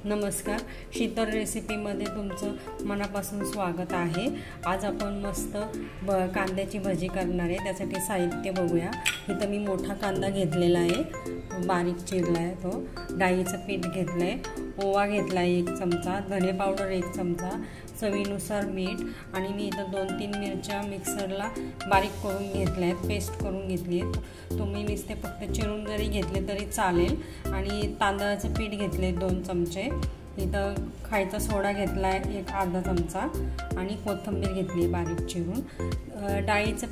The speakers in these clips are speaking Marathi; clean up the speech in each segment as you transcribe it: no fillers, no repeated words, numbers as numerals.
नमस्कार, शीतल रेसिपीमध्ये तुमचं मनापासून स्वागत आहे। आज आपण मस्त कांद्याची भजी करणार आहे। त्यासाठी साहित्य बघूया। इथं मी मोठा कांदा घेतलेला आहे, बारीक चिरला आहे तो। डाळीचं पीठ घेतलं आहे, ओवा घेतला आहे 1 चमचा, धने पावडर 1 चमचा, चवीनुसार मीठ आणि मी इथं 2-3 मिरच्या मिक्सरला बारीक करून घेतल्या आहेत, पेस्ट करून घेतली आहे। तुम्ही नुसते फक्त चिरून जरी घेतले तरी चालेल। आणि तांदळाचं पीठ घेतले 2 चमचे, इथं खायचा सोडा घेतला आहे 1 अर्धा चमचा आणि कोथिंबीर घेतली बारीक चिरून। डाळीचं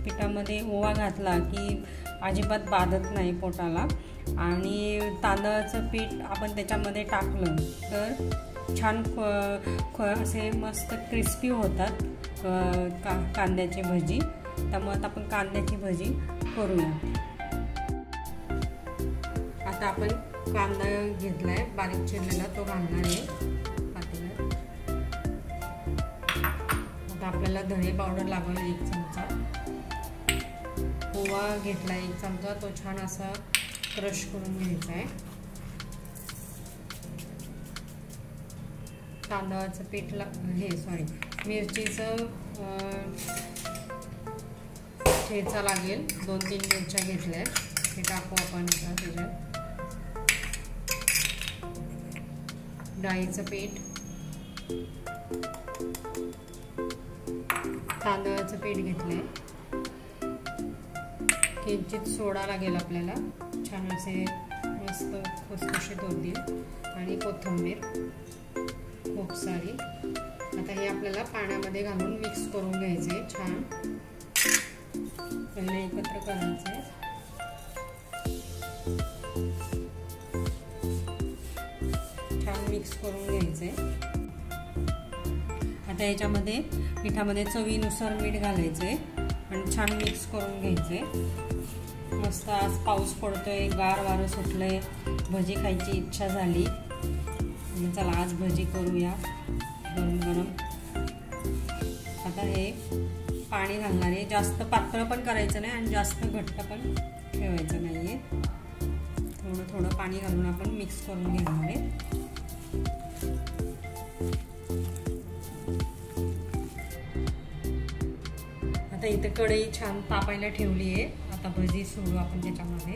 पिठामध्ये ओवा घातला की अजिबात बाधत नाही पोटाला। आणि तांदळाचं पीठ आपण त्याच्यामध्ये टाकलं तर छान असे मस्त क्रिस्पी होतात कांद्याची भजी। त्यामुळे आता आपण कांद्याची भजी करूया। आता आपण कांदा घेतलाय बारीक चिरलेला, तो घालणार आहे पातेल्यात। आता आपल्याला धने पावडर लागेल 1 चमचा, ओवा घेतला 1 चमचा, तो छान असा क्रश करून घ्यायचा आहे। तांदळाचं पीठ मिरचीचं ठेचा लागेल, 2-3 मिरच्या घेतल्या, हे टाकू आपण त्याच्यात। डाळीचं पीठ, तांदळाचं पीठ घेतलंय, किंचित सोडा लागेल आपल्याला, छान असे मस्त खुसखुशीत होतील, आणि कोथिंबीर खूप सारी। आता हे आपल्याला पाण्यामध्ये घालून मिक्स करून घ्यायचे छान। पहिले एकत्र करायचे, छान मिक्स करून घ्यायचे। आता याच्यामध्ये पिठामध्ये चवीनुसार मीठ घालायचे आणि छान मिक्स करून घ्यायचे। मस्त आज पाऊस पडतोय, गार वारं सुटलंय, भजी खायची इच्छा झाली, चला आज भजी करूया गरम गरम। आता हे पाणी घालणार आहे, जास्त पातळ पण करायचं नाही आणि जास्त घट्ट पण ठेवायचं नाहीये। थोडं थोडं पाणी घालून आपण मिक्स करून घेणार आहे। आता इथे कढई छान तापायला ठेवली आहे, आता भजी सोडू आपण त्याच्यामध्ये।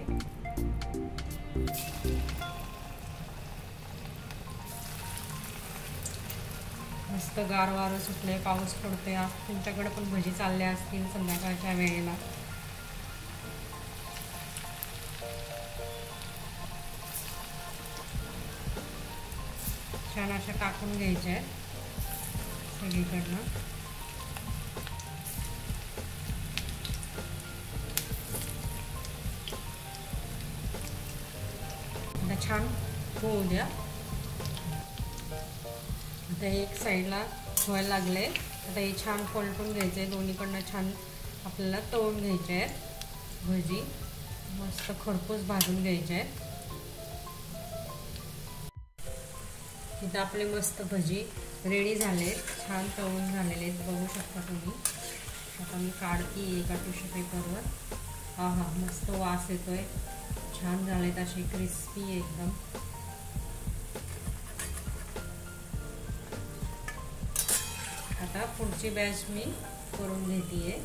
मस्त गार वारं सुटलंय, पाऊस पडतोय। आज तुमच्याकडे पण भजी चालल्या असतील संध्याकाळच्या वेळेला। छान अशा टाकून घ्यायच्या आहेत सगळीकडनं। आता छान होऊ द्या। आता एक साईडला व्हायला लागले, आता हे छान पलटून घ्यायचे, दोन्हीकडनं छान आपल्याला तळून घ्यायचे आहेत भजी, मस्त खरपूस भाजून घ्यायचे आहेत। इथं आपले मस्त भजी रेडी झाले, छान तळून झालेले आहेत, बघू शकता तुम्ही। आता मी काढते एका टिश्यू पेपरवर। हा मस्त वास येतोय, छान झालेत असे क्रिस्पी एकदम। आता पुढची बॅच मी करून घेते।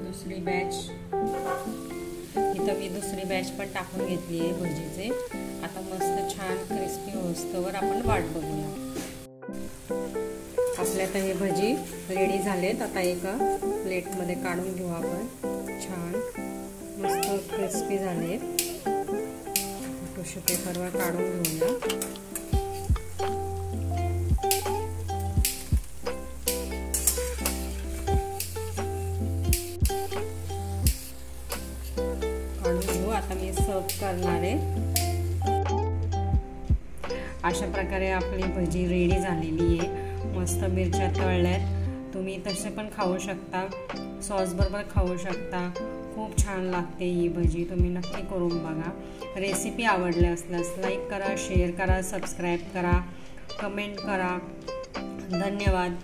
दुसरी बॅच इथं मी दुसरी बॅच पण टाकून घेतली आहे भजीचे। आता मस्त छान क्रिस्पी होस्तवर आपण वाट बघूया। आपल्या आता हे भजी रेडी झालेत, आता एका प्लेटमध्ये काढून घेऊ आपण। छान मस्त क्रिस्पी झाले, टिश्यू पेपरवर काढून घेऊया। काढून घेऊ, आता मी सर्व करणार आहे। अशा प्रकारे आपली भजी रेडी झालेली आहे, मस्त मिरच्या तळल्यात। तुम्ही तसे पण खाऊ शकता, सॉस बरोबर खाऊ शकता, खूप छान लागते ही भजी। तुम्ही नक्की करून बघा। रेसिपी आवडली असल्यास लाईक करा, शेअर करा, सबस्क्राईब करा, कमेंट करा। धन्यवाद।